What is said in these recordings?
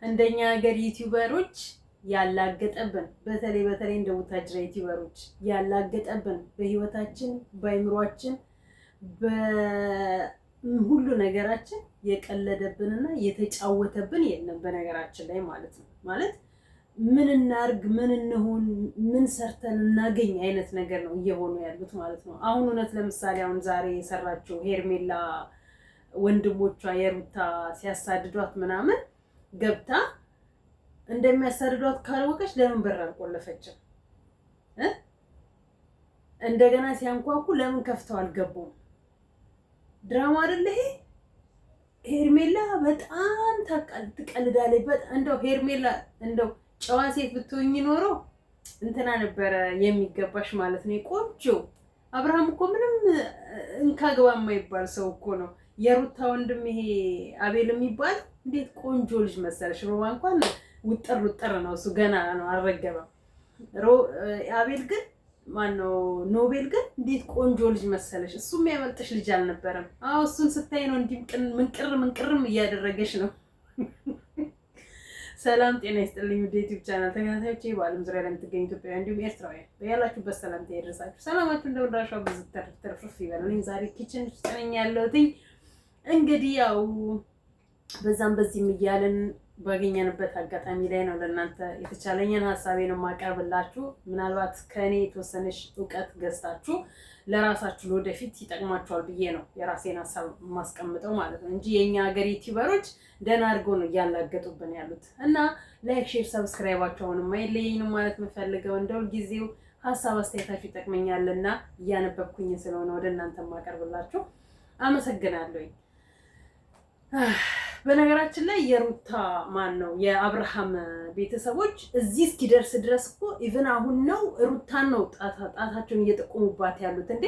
እንደኛ ሀገር ዩቲዩበሮች ያላገጠብን በተለይ እንደ ቡታጅራ ዩቲዩበሮች ያላገጠብን በህይወታችን በአይምሯችን በሁሉ ነገራችን የቀለደብንና የተጫወተብን የለም በነገራችን ላይ ማለት ነው። ማለት ምን እናርግ ምን እንሁን ምን ሰርተን እናገኝ አይነት ነገር ነው እየሆኑ ያሉት ማለት ነው። አሁን እውነት ለምሳሌ አሁን ዛሬ የሰራችው ሄርሜላ ወንድሞቿ የሩታ ሲያሳድዷት ምናምን ገብታ እንደሚያሳድዷት ካላወቀች ለምን በር አልቆለፈችም? እንደገና ሲያንኳኩ ለምን ከፍተው አልገቡም? ድራማ አይደለ ይሄ? ሄርሜላ በጣም ትቀልዳለች። እንደው ሄርሜላ እንደው ጨዋ ሴት ብትሆኚ ኖሮ እንትና ነበረ የሚገባሽ ማለት ነው። ቆንጆ አብርሃም እኮ ምንም እንካግባ የማይባል ሰው እኮ ነው። የሩታ ወንድም ይሄ አቤል የሚባል እንዴት ቆንጆ ልጅ መሰለሽ። ሮባ እንኳን ውጥር ነው፣ እሱ ገና ነው አልረገበም። አቤል ግን ማነው ኖቤል ግን እንዴት ቆንጆ ልጅ መሰለሽ። እሱም ያመልጥሽ ልጅ አልነበረም። አዎ እሱን ስታይ ነው እንዲህ ምንቅርም እያደረገሽ ነው። ሰላም ጤና ይስጥልኝ ውድ ዩቲዩብ ቻናል ተከታታዮቼ፣ በዓለም ዙሪያ ለምትገኙ ኢትዮጵያውያን እንዲሁም ኤርትራውያን በያላችሁበት ሰላምታ ይድረሳችሁ። ሰላማችሁ እንደ ወዳሻው ብዙ ተርፍርፍ ይበልልኝ። ዛሬ ኪችን ውስጥ ነኝ ያለሁት። እንግዲህ ያው በዛም በዚህም እያልን ባገኘንበት አጋጣሚ ላይ ነው ለእናንተ የተቻለኝን ሀሳቤን ማቀርብላችሁ። ምናልባት ከእኔ የተወሰነች እውቀት ገዝታችሁ ለራሳችሁ ለወደፊት ይጠቅማችኋል ብዬ ነው የራሴን ሀሳብ ማስቀምጠው ማለት ነው እንጂ የኛ ሀገር ዩቲዩበሮች ደህና አድርገው ነው እያላገጡብን ያሉት። እና ላይክ፣ ሼር፣ ሰብስክራይባቸውን ማይለየኝ ነው ማለት የምፈልገው። እንደው ጊዜው ሀሳብ አስተያየታችሁ ይጠቅመኛልና እያነበብኩኝ ስለሆነ ወደ እናንተ ማቀርብላችሁ አመሰግናለሁ። በነገራችን ላይ የሩታ ማን ነው የአብርሃም ቤተሰቦች እዚህ እስኪደርስ ድረስ እኮ ኢቭን አሁን ነው ሩታን ነው ጣታቸውን እየጠቆሙባት ያሉት። እንዴ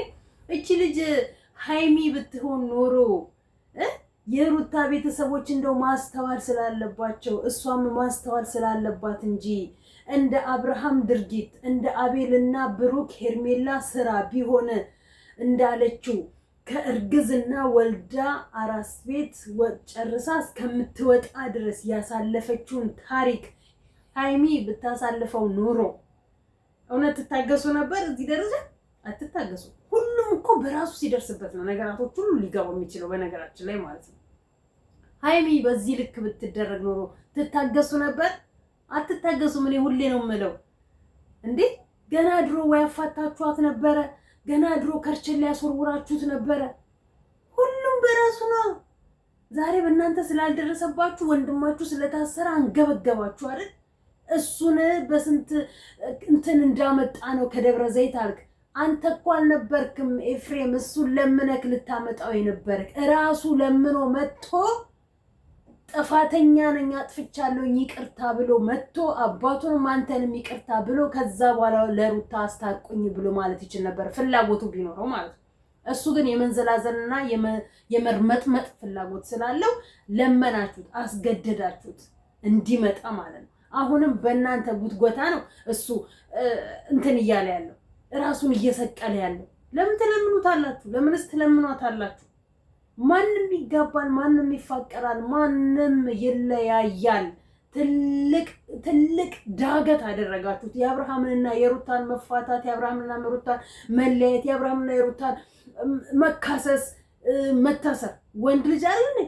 እቺ ልጅ ሃይሚ ብትሆን ኖሮ የሩታ ቤተሰቦች እንደው ማስተዋል ስላለባቸው እሷም ማስተዋል ስላለባት እንጂ እንደ አብርሃም ድርጊት እንደ አቤልና ብሩክ ሄርሜላ ስራ ቢሆን እንዳለችው ከእርግዝና ወልዳ አራስ ቤት ጨርሳ እስከምትወጣ ድረስ ያሳለፈችውን ታሪክ ሃይሚ ብታሳልፈው ኖሮ እውነት ትታገሱ ነበር? እዚህ ደረጃ አትታገሱ። ሁሉም እኮ በራሱ ሲደርስበት ነው ነገራቶች ሁሉ ሊገባው የሚችለው በነገራችን ላይ ማለት ነው። ሃይሚ በዚህ ልክ ብትደረግ ኖሮ ትታገሱ ነበር? አትታገሱም። እኔ ሁሌ ነው የምለው እንዴ ገና ድሮ ወይ አፋታችኋት ነበረ፣ ገና ድሮ ከርቸን ሊያስወርውራችሁት ነበረ። ሁሉም በራሱ ነው። ዛሬ በእናንተ ስላልደረሰባችሁ ወንድማችሁ ስለታሰረ አንገበገባችሁ አይደል? እሱን በስንት እንትን እንዳመጣ ነው ከደብረ ዘይት አልክ። አንተ እኮ አልነበርክም ኤፍሬም፣ እሱን ለምነክ ልታመጣው የነበርክ ራሱ ለምኖ መጥቶ ጥፋተኛ ነኝ አጥፍቻለሁ ይቅርታ ብሎ መጥቶ አባቱንም አንተንም ይቅርታ ብሎ ከዛ በኋላ ለሩታ አስታቁኝ ብሎ ማለት ይችል ነበር ፍላጎቱ ቢኖረው ማለት ነው። እሱ ግን የመንዘላዘልና የመርመጥመጥ ፍላጎት ስላለው ለመናችሁት፣ አስገደዳችሁት እንዲመጣ ማለት ነው። አሁንም በእናንተ ጉትጎታ ነው እሱ እንትን እያለ ያለው ራሱን እየሰቀለ ያለው። ለምን ትለምኑታላችሁ? ለምንስ ትለምኗታላችሁ? ማንም ይጋባል፣ ማንም ይፋቀራል፣ ማንም ይለያያል። ትልቅ ዳገት አደረጋችሁት። የአብርሃምንና የሩታን መፋታት፣ የአብርሃምንና የሩታን መለየት፣ የአብርሃምንና የሩታን መካሰስ፣ መታሰር። ወንድ ልጅ አይደል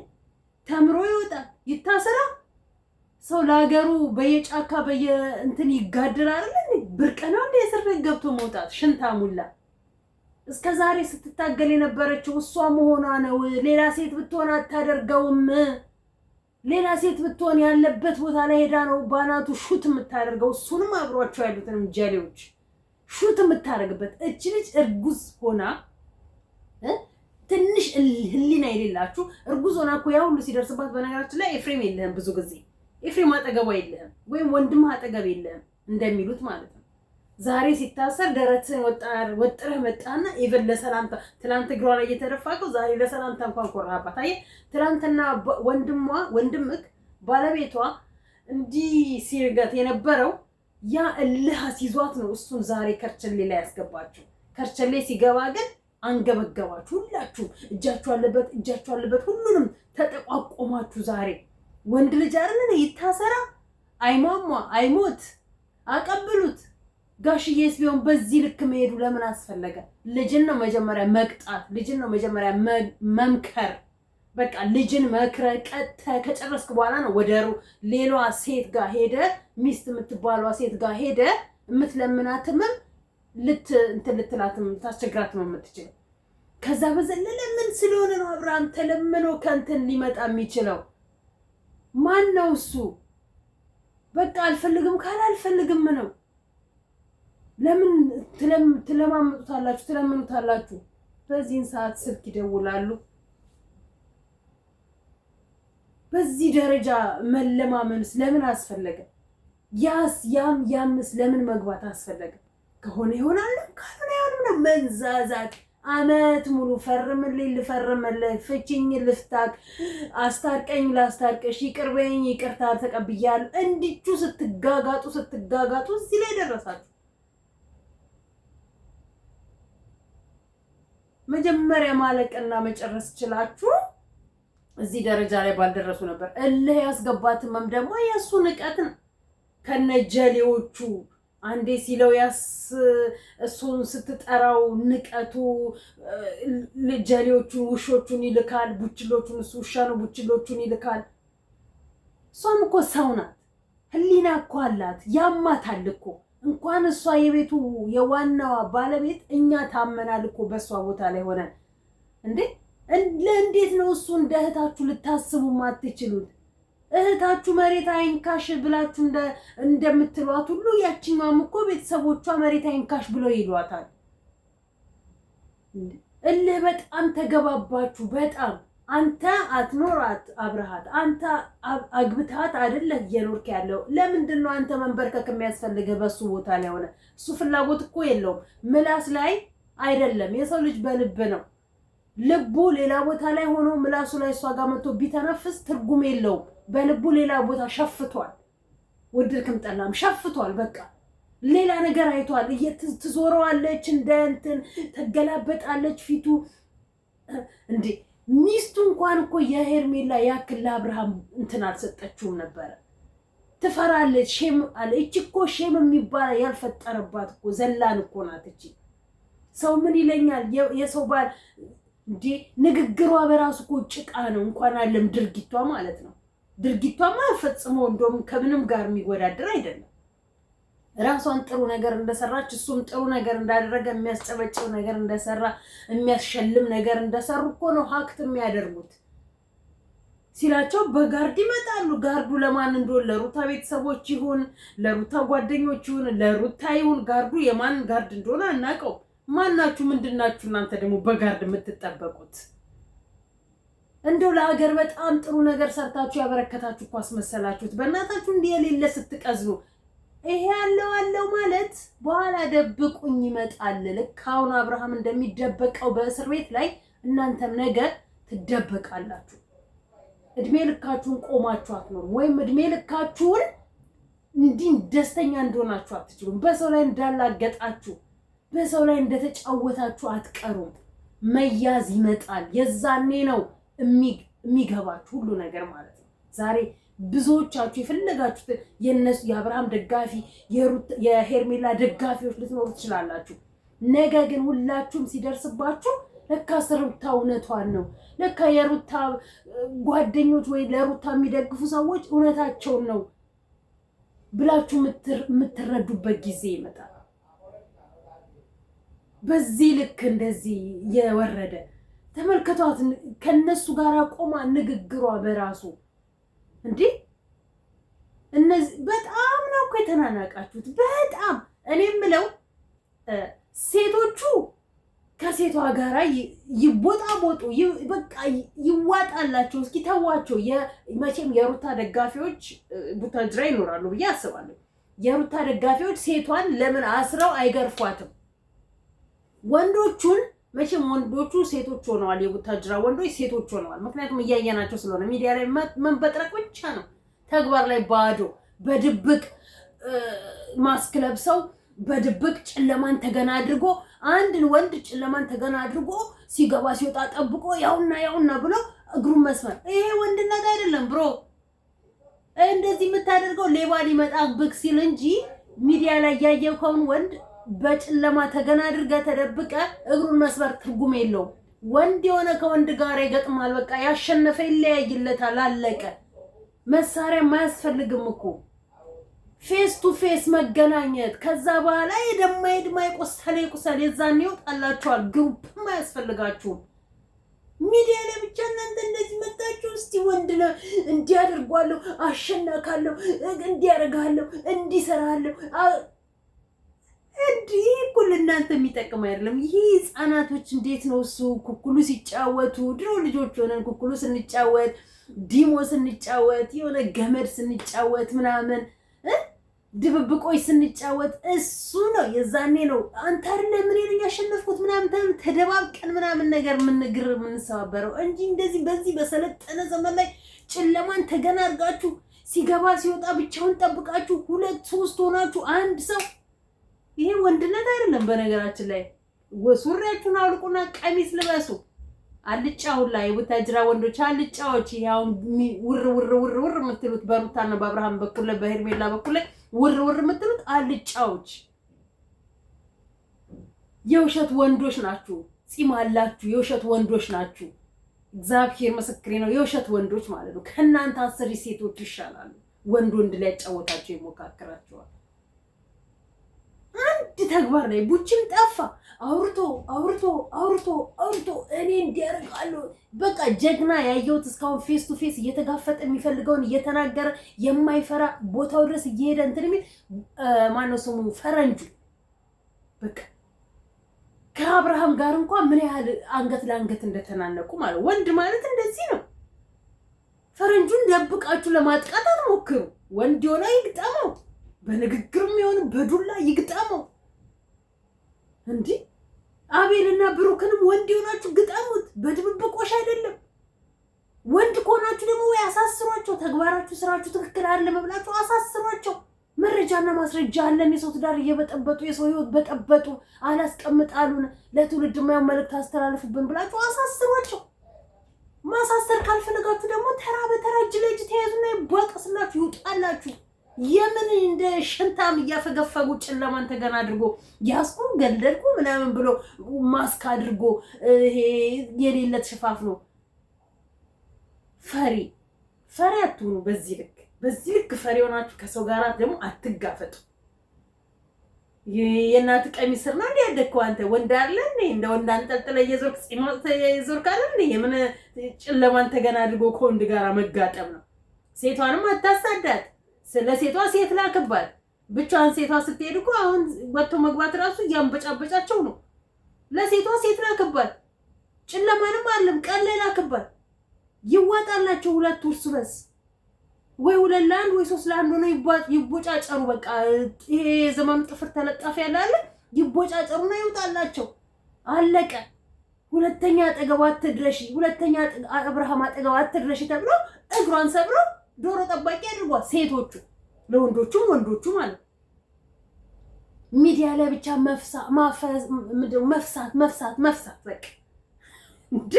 ተምሮ ይወጣል ይታሰራ። ሰው ለሀገሩ በየጫካ በየእንትን ይጋደላል አይደል? ብርቀናው እንደ እስር ቤት ገብቶ መውጣት ሽንታሙላ። እስከ ዛሬ ስትታገል የነበረችው እሷ መሆኗ ነው። ሌላ ሴት ብትሆን አታደርገውም። ሌላ ሴት ብትሆን ያለበት ቦታ ላይ ሄዳ ነው ባናቱ ሹት የምታደርገው። እሱንም አብሯቸው ያሉትንም ጀሌዎች ሹት የምታደርግበት። እች ልጅ እርጉዝ ሆና ትንሽ ህሊና የሌላችሁ እርጉዝ ሆና እኮ ያ ሁሉ ሲደርስባት፣ በነገራችን ላይ ኤፍሬም የለህም፣ ብዙ ጊዜ ኤፍሬም አጠገቧ የለህም፣ ወይም ወንድምህ አጠገብ የለህም እንደሚሉት ማለት ነው። ዛሬ ሲታሰር ደረትህን ወጥረህ መጣና ኢቨን ለሰላምታ ትላንት እግሯ ላይ እየተደፋከው ዛሬ ለሰላምታ እንኳን ኮራባት። አየህ ትላንትና ወንድምክ ባለቤቷ እንዲህ ሲርጋት የነበረው ያ እልህ ሲዟት ነው እሱን ዛሬ ከርቸሌ ላይ ያስገባችሁ። ከርቸሌ ሲገባ ግን አንገበገባችሁ። ሁላችሁ እጃችሁ አለበት ሁሉንም ተጠቋቆማችሁ። ዛሬ ወንድ ልጅ አይደል ይታሰራ አይሟሟ አይሞት አቀብሉት። ጋሽዬስ ቢሆን በዚህ ልክ መሄዱ ለምን አስፈለገ? ልጅን ነው መጀመሪያ መቅጣት፣ ልጅን ነው መጀመሪያ መምከር። በቃ ልጅን መክረ ቀጥተ ከጨረስክ በኋላ ነው ወደ ሌላ ሴት ጋር ሄደ ሚስት የምትባሏ ሴት ጋር ሄደ የምትለምናትም ልትላትም ታስቸግራትም የምትችለው። ከዛ በዘለለ ምን ስለሆነ ነው አብርሃም ተለምኖ ከንትን ሊመጣ የሚችለው? ማን ነው እሱ? በቃ አልፈልግም ካለ አልፈልግም ነው። ለምን ትለማመጡታላችሁ? ትለምኑታላችሁ። በዚህን ሰዓት ስልክ ይደውላሉ። በዚህ ደረጃ መለማመንስ ለምን አስፈለገ? ያምስ ለምን መግባት አስፈለገ? ከሆነ ይሆናል፣ ካልሆነ አይሆንም ነው መንዛዛት። አመት ሙሉ ፈርምልኝ ልፈርምልህ፣ ፍቺኝ ልፍታክ፣ አስታርቀኝ ላስታርቅሽ፣ ይቅርበኝ ይቅርታ ተቀብያለሁ። እንዲቹ ስትጋጋጡ እዚህ ላይ ደረሳችሁ። መጀመሪያ ማለቅና መጨረስ ችላችሁ እዚህ ደረጃ ላይ ባልደረሱ ነበር። እልህ ያስገባትም ደግሞ የእሱ ንቀት ነው። ከነጀሌዎቹ አንዴ ሲለው እሱን ስትጠራው ንቀቱ፣ ጀሌዎቹን ውሾቹን ይልካል፣ ቡችሎቹን እሱ ውሻ ነው ቡችሎቹን ይልካል። እሷም እኮ ሰው ናት፣ ህሊና እኮ አላት፣ ያማታል እኮ። እንኳን እሷ የቤቱ የዋናዋ ባለቤት እኛ ታመናል እኮ በእሷ ቦታ ላይ ሆነን። እንዴት ነው እሱ እንደ እህታችሁ ልታስቡ ማትችሉት? እህታችሁ መሬት አይንካሽ ብላችሁ እንደምትሏት ሁሉ ያቺኛዋም እኮ ቤተሰቦቿ መሬት አይንካሽ ብለው ይሏታል። እልህ በጣም ተገባባችሁ። በጣም አንተ አትኖራት አብርሃት፣ አንተ አግብታት አይደለ እየኖርክ ያለው። ለምንድን ነው አንተ መንበርከክ የሚያስፈልገው በሱ ቦታ ላይ ሆነ? እሱ ፍላጎት እኮ የለውም ምላስ ላይ አይደለም። የሰው ልጅ በልብ ነው። ልቡ ሌላ ቦታ ላይ ሆኖ ምላሱ ላይ እሷ ጋር መጥቶ ቢተነፍስ ትርጉም የለውም። በልቡ ሌላ ቦታ ሸፍቷል። ወድልክም ጠላም ሸፍቷል። በቃ ሌላ ነገር አይቷል። ትዞረዋለች፣ እንትን ተገላበጣለች ፊቱ። ሚስቱ እንኳን እኮ የሄርሜላ ያክል ለአብርሃም እንትን አልሰጠችውም ነበረ። ትፈራለች። ሼም አለ። እቺ እኮ ሼም የሚባል ያልፈጠረባት እኮ ዘላን እኮ ናት እቺ። ሰው ምን ይለኛል የሰው ባል ንግግሯ በራሱ እኮ ጭቃ ነው። እንኳን አለም ድርጊቷ ማለት ነው። ድርጊቷማ ፈጽሞ እንደውም ከምንም ጋር የሚወዳደር አይደለም። ራሷን ጥሩ ነገር እንደሰራች እሱም ጥሩ ነገር እንዳደረገ የሚያስጨበጭብ ነገር እንደሰራ የሚያስሸልም ነገር እንደሰሩ እኮ ነው ሀክት የሚያደርጉት። ሲላቸው በጋርድ ይመጣሉ። ጋርዱ ለማን እንደሆነ ለሩታ ቤተሰቦች ይሁን ለሩታ ጓደኞች ይሁን ለሩታ ይሁን ጋርዱ የማን ጋርድ እንደሆነ አናውቀው። ማናችሁ ምንድናችሁ እናንተ ደግሞ በጋርድ የምትጠበቁት? እንደው ለሀገር በጣም ጥሩ ነገር ሰርታችሁ ያበረከታችሁ እኮ አስመሰላችሁት። በእናታችሁ እንዲህ የሌለ ስትቀዝኑ ይሄ ያለው ማለት በኋላ ደብቁኝ ይመጣል። ልክ አሁን አብርሃም እንደሚደበቀው በእስር ቤት ላይ እናንተም ነገ ትደበቃላችሁ። እድሜ ልካችሁን ቆማችሁ አትኖሩም። ወይም እድሜ ልካችሁን እንዲህ ደስተኛ እንደሆናችሁ አትችሉም። በሰው ላይ እንዳላገጣችሁ በሰው ላይ እንደተጫወታችሁ አትቀሩም። መያዝ ይመጣል። የዛኔ ነው የሚገባችሁ ሁሉ ነገር ማለት ነው። ዛሬ ብዙዎቻችሁ የፈለጋችሁት የነሱ የአብርሃም ደጋፊ የሄርሜላ ደጋፊዎች ልትኖሩ ትችላላችሁ። ነገ ግን ሁላችሁም ሲደርስባችሁ ለካ ሩታ እውነቷን ነው፣ ለካ የሩታ ጓደኞች ወይ ለሩታ የሚደግፉ ሰዎች እውነታቸውን ነው ብላችሁ የምትረዱበት ጊዜ ይመጣል። በዚህ ልክ እንደዚህ የወረደ ተመልከቷት። ከነሱ ጋር ቆማ ንግግሯ በራሱ እነዚህ በጣም ነው እኮ የተናናቃችሁት። በጣም እኔ የምለው ሴቶቹ ከሴቷ ጋራ ይቦጣቦጡ፣ በቃ ይዋጣላቸው። እስኪ ተዋቸው። መቼም የሩታ ደጋፊዎች ቡታጅራ ይኖራሉ ብዬ አስባለሁ። የሩታ ደጋፊዎች ሴቷን ለምን አስረው አይገርፏትም? ወንዶቹን መቼም ወንዶቹ ሴቶች ሆነዋል። የቡታጅራ ወንዶች ሴቶች ሆነዋል። ምክንያቱም እያየናቸው ስለሆነ ሚዲያ ላይ መንበጥረቅ ብቻ ነው። ተግባር ላይ ባዶ በድብቅ ማስክ ለብሰው በድብቅ ጨለማን ተገና አድርጎ አንድን ወንድ ጨለማን ተገና አድርጎ ሲገባ ሲወጣ ጠብቆ ያውና ብሎ እግሩን መስመር። ይሄ ወንድነት አይደለም ብሮ። እንደዚህ የምታደርገው ሌባ ሊመጣ ብቅ ሲል እንጂ ሚዲያ ላይ ያየከውን ወንድ በጨለማ ተገና አድርገህ ተደብቀህ እግሩን መስበር ትርጉም የለውም። ወንድ የሆነ ከወንድ ጋር ይገጥማል። በቃ ያሸነፈ ይለያይለታል። አለቀ። መሳሪያ ማያስፈልግም እኮ ፌስ ቱ ፌስ መገናኘት። ከዛ በኋላ የደማ ይቆሰል ይቆሰል የዛን ይወጣላችኋል። ግሩፕም አያስፈልጋችሁም። ሚዲያ ላይ ብቻ እናንተ እንደዚህ መጣችሁ። እስቲ ወንድ ነው እንዲያደርጓለሁ፣ አሸናካለሁ፣ እንዲያረጋለሁ፣ እንዲሰራለሁ እንዲህ ሁሉ እናንተ የሚጠቅም አይደለም። ይሄ ህፃናቶች እንዴት ነው እሱ ኩኩሉ ሲጫወቱ ድሮ ልጆች ሆነን ኩኩሉ ስንጫወት ዲሞ ስንጫወት የሆነ ገመድ ስንጫወት ምናምን ድብብቆይ ስንጫወት እሱ ነው የዛኔ ነው አንተ አይደለ ምን ይልኝ ያሸነፍኩት ምናምን ተደባብቀን ምናምን ነገር ምንሰባበረው እንጂ እንደዚህ በዚህ በሰለጠነ ዘመን ላይ ጨለማን ተገና አድርጋችሁ ሲገባ ሲወጣ ብቻውን ጠብቃችሁ 2 3 ሆናችሁ አንድ ሰው ይሄ ወንድነት አይደለም። በነገራችን ላይ ሱሪያችሁን አውልቁና ቀሚስ ልበሱ። አልጫው ላይ የቡታጅራ ወንዶች አልጫዎች ያው ውር የምትሉት በሩታና በአብርሃም በኩል በሄርሜላ በኩል ውር የምትሉት አልጫዎች የውሸት ወንዶች ናችሁ። ጺም አላችሁ፣ የውሸት ወንዶች ናችሁ። እግዚአብሔር ምስክሬ ነው። የውሸት ወንዶች ማለት ነው። ከእናንተ 10 ሴቶች ይሻላሉ። ወንድ ላይ ያጫወታቸው ይሞካከራቸዋል። አንድ ተግባር ላይ ቡችም ጠፋ። አውርቶ እኔ እንዲያርጋለሁ በቃ ጀግና ያየሁት እስካሁን ፌስ ቱ ፌስ እየተጋፈጠ የሚፈልገውን እየተናገረ የማይፈራ ቦታው ድረስ እየሄደ እንትን የሚል ማነው ስሙ ፈረንጁ። በቃ ከአብርሃም ጋር እንኳን ምን ያህል አንገት ለአንገት እንደተናነቁ ማለት ወንድ ማለት እንደዚህ ነው። ፈረንጁን ደብቃችሁ ለማጥቃት አትሞክሩ። ወንድ የሆነ ይግጠመው፣ በንግግርም ይሁን በዱላ ይግጠመው። እንዴ አቤልና ብሩክንም ወንድ የሆናችሁ ግጠሙት፣ በድብብቆሽ አይደለም። ወንድ ከሆናችሁ ደግሞ ወይ አሳስሯቸው፣ ተግባራችሁ ስራችሁ ትክክል አይደለም ብላችሁ አሳስሯቸው። መረጃና ማስረጃ አለን። የሰው ትዳር እየበጠበጡ የሰው ህይወት በጠበጡ አላስቀምጣሉን ለትውልድ የማይሆን መልእክት አስተላልፉብን ብላችሁ አሳስሯቸው። ማሳሰር ካልፈለጋችሁ ደግሞ ተራ በተራ እጅ ለእጅ ተያዙና ይቧቀስላችሁ ይውጣላችሁ። የምን እንደ ሽንታም እያፈገፈጉ ጨለማን ተገና አድርጎ ያስቁ ገለልኩ ምናምን ብሎ ማስክ አድርጎ ይሄ የሌለት ሽፋፍ ነው። ፈሪ አትሁኑ። በዚህ ልክ ፈሪ ሆናችሁ ከሰው ጋር ደግሞ አትጋፈጡ። የእናት ቀሚስ ስር ነው እንደ ያደግከው አንተ ወንድ አይደለ እንደ ወንድ አንጠልጥለ የዞርክ ፂሞት የዞርክ አይደል? የምን ጨለማን ተገና አድርጎ ከወንድ ጋር መጋጠም ነው። ሴቷንም አታሳዳት። ስለ ሴቷ ሴት ላክባት። ብቻዋን ሴቷ ስትሄድ እኮ አሁን ወጥቶ መግባት ራሱ እያንበጫበጫቸው ነው። ለሴቷ ሴት ላክባት። ጨለማንም አለም ቀን ላይ ላክባት። ይዋጣላቸው ሁለት እርስ በርስ ወይ 2 ለ1 ወይ 3 ለ1 ነው ይቦጫጨሩ። በቃ ይሄ ዘመኑ ጥፍር ተለጣፊ ያላለ ይቦጫጨሩና ይውጣላቸው። አለቀ። ሁለተኛ አጠገብ አትድረሺ፣ ሁለተኛ አብርሃም አጠገብ አትድረሺ ተብሎ እግሯን ሰብሮ ዶሮ ጠባቂ አድርጓል። ሴቶቹ ለወንዶቹም ወንዶቹ ማለት ሚዲያ ላይ ብቻ መፍሳት በቃ እንዴ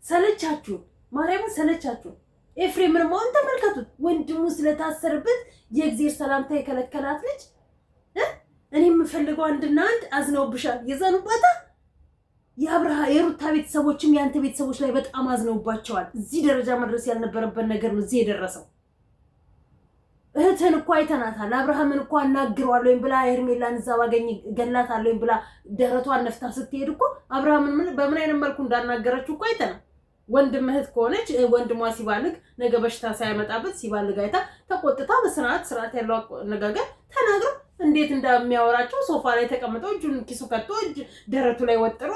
ሰለቻችሁ፣ ማርያም ሰለቻችሁ። ኤፍሬምን ማን ተመልከቱት። ወንድሙ ስለታሰርበት የእግዚአብሔር ሰላምታ የከለከላት ልጅ እኔ የምፈልገው አንድና አንድ አዝነውብሻል። የዘኑባታ የሩታ ቤተሰቦችም ያንተ ቤተሰቦች ላይ በጣም አዝነውባቸዋል። እዚህ ደረጃ መድረስ ያልነበረበት ነገር ነው እዚህ የደረሰው። እህትን እኮ አይተናታል። አብርሃምን እኮ አናግረዋለሁ ብላ ሄርሜላን እዛ ባገኝ ገላታለሁ ብላ ደረቷን ነፍታ ስትሄድ እኮ አብርሃምን በምን አይነት መልኩ እንዳናገረችው እኮ አይተናል። ወንድም እህት ከሆነች ወንድሟ ሲባልግ ነገ በሽታ ሳይመጣበት ሲባልግ አይታ ተቆጥታ በስርዓት ያለው አነጋገር ተናግሮ እንዴት እንደሚያወራቸው ሶፋ ላይ ተቀምጠው እጁን ኪሱ ከቶ ደረቱ ላይ ወጥሮ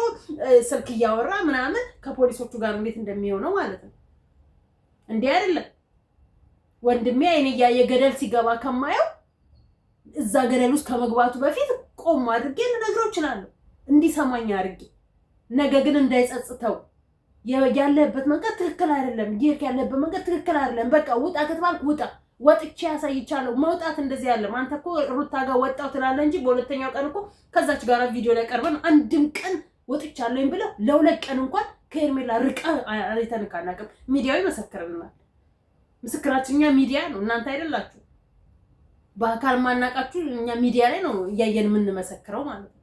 ስልክ እያወራ ምናምን ከፖሊሶቹ ጋር እንዴት እንደሚሆነው ማለት ነው። እንዴ አይደለም ወንድሜ አይኔ ያየ ገደል ሲገባ ከማየው እዛ ገደል ውስጥ ከመግባቱ በፊት ቆም አድርጌ ልነግረው እችላለሁ፣ እንዲሰማኝ አድርጌ። ነገ ግን እንዳይጸጽተው ያለበት መንገድ ትክክል አይደለም፣ ያለበት መንገድ ትክክል አይደለም። በቃ ውጣ ከተባልክ ውጣ። ወጥቼ ያሳይቻለሁ። መውጣት እንደዚህ ያለ አንተ እኮ ሩታ ጋር ወጣው ትላለህ እንጂ በሁለተኛው ቀን እኮ ከዛች ጋር ቪዲዮ ላይ ቀርበን አንድም ቀን ወጥቻለሁኝ ብለው ለ2 ቀን እንኳን ከሄርሜላ ርቀ አይተንካናቀም። ሚዲያው ይመሰክርልናል። ምስክራችን እኛ ሚዲያ ነው እናንተ አይደላችሁ በአካል ማናቃችሁ እኛ ሚዲያ ላይ ነው ያየን ምን መሰክረው ማለት ነው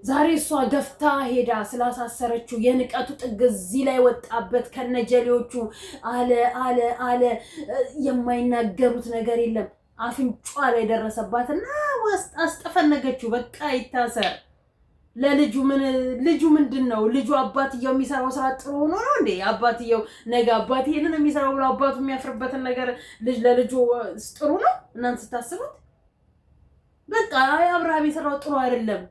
ዛሬ እሷ ገፍታ ሄዳ ስላሳሰረችው የንቀቱ ጥግ እዚህ ላይ ወጣበት ከነጀሌዎቹ አለ የማይናገሩት ነገር የለም አፍንጫ ላይ ደረሰባትና አስጠፈነገችው በቃ ይታሰር ልጁ ምንድነው ልጁ አባትየው የሚሰራው ስራ ጥሩ ሆኖ ነው እንዴ አባትየው ነገ አባትየውን የሚሰራው ብሎ አባቱ የሚያፍርበትን ነገር ለልጁ ጥሩ ነው እናንተ ታስቡት በቃ አብርሃም የሰራው ጥሩ አይደለም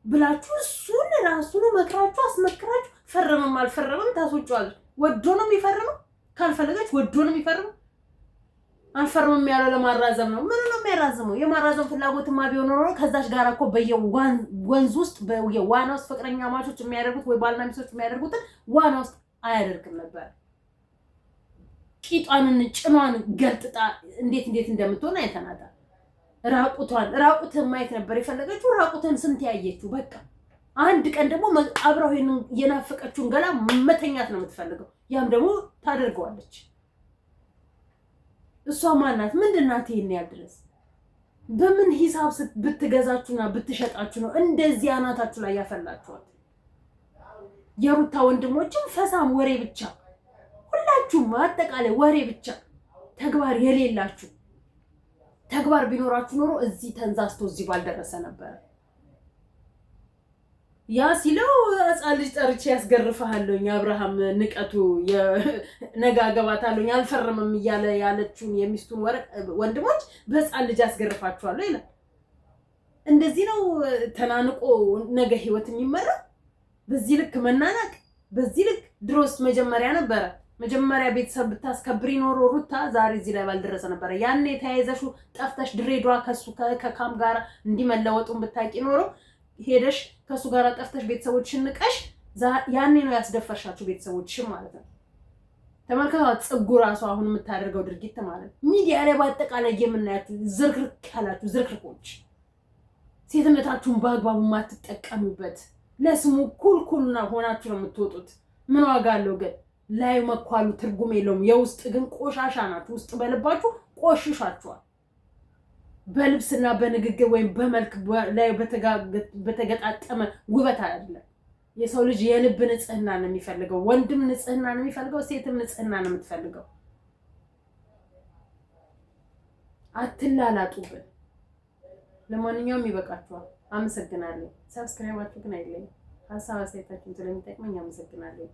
ብላችሁ እሱን ራሱን መክራችሁ አስመክራችሁ ፈረመም አልፈረመም ታስወጫዋል ወዶ ነው የሚፈርመው ካልፈለገች ወዶ ነው የሚፈርመው አልፈርመም ያለው ለማራዘም ነው ምን ነው የሚያራዝመው የማራዘም ፍላጎትማ ቢሆን ኖሮ ከዛች ጋር እኮ በየወንዝ ውስጥ በየዋና ውስጥ ፍቅረኛ ማቾች የሚያደርጉት ወይ ባልና ሚስቶች የሚያደርጉት ዋና ውስጥ አያደርግም ነበር ቂጧንን ጭኗን ገልጥጣ እንዴት እንደምትሆን አይተናታል ራቁትን ማየት ነበር የፈለገችው ራቁትን ስንት ያየችው በቃ አንድ ቀን ደግሞ አብራው የናፈቀችውን ገላ መተኛት ነው የምትፈልገው ያም ደግሞ ታደርገዋለች እሷ ማናት ምንድናት ይሄን ያድርስ በምን ሂሳብ ብትገዛችሁና ብትሸጣችሁ ነው እንደዚህ አናታችሁ ላይ ያፈላችኋል የሩታ ወንድሞችም ፈሳም ወሬ ብቻ ሁላችሁም አጠቃላይ ወሬ ብቻ ተግባር የሌላችሁ ተግባር ቢኖራችሁ ኖሮ እዚህ ተንዛስቶ እዚህ ባልደረሰ ነበር ያ ሲለው አጻል ልጅ ጠርቼ ያስገርፈሃለኝ አብርሃም ንቀቱ የነጋገባታለኝ አልፈረመም ይያለ ያለችውን የሚስቱን ወንድሞች በጻል ልጅ ያስገርፋቸዋለሁ ይላል እንደዚህ ነው ተናንቆ ነገ ህይወት የሚመራ በዚህ ልክ መናናቅ በዚህ ልክ ድሮስ መጀመሪያ ቤተሰብ ብታስከብሪ ኖሮ ሩታ ዛሬ እዚህ ላይ ባልደረሰ ነበር ያኔ ተያይዘሹ ጠፍተሽ ድሬዳዋ ከካም ጋር እንዲመለወጡን ብታቂ ኖሮ ሄደሽ ከሱ ጋር ጠፍተሽ ቤተሰቦችሽን ንቀሽ ያኔ ነው ያስደፈርሻችሁ ቤተሰቦችሽን ማለት ነው ተመልከቷት ጽጉ ራሱ አሁን የምታደርገው ድርጊት ማለት ሚዲያ ላይ ባጠቃላይ የምናያችሁ ዝርክርክ ያላችሁ ዝርክርኮች ሴትነታችሁን በአግባቡ ማትጠቀሙበት ለስሙ ኩልኩልና ሆናችሁ ነው የምትወጡት ምን ዋጋ አለው ግን ላይ መኳሉ ትርጉም የለውም የውስጥ ግን ቆሻሻ ናችሁ ውስጥ በልባችሁ ቆሽሻችኋል በልብስና በንግግር ወይም በመልክ ላይ በተገጣጠመ ውበት አይደለም የሰው ልጅ የልብ ንጽህና ነው የሚፈልገው ወንድም ንጽህና ነው የሚፈልገው ሴትም ንጽህና ነው የምትፈልገው አትላላጡብን ለማንኛውም ይበቃችኋል አመሰግናለሁ ሰብስክራይባችሁ ግን አይለኝ ሀሳብ አስተያየታችሁን ስለሚጠቅመኝ አመሰግናለሁ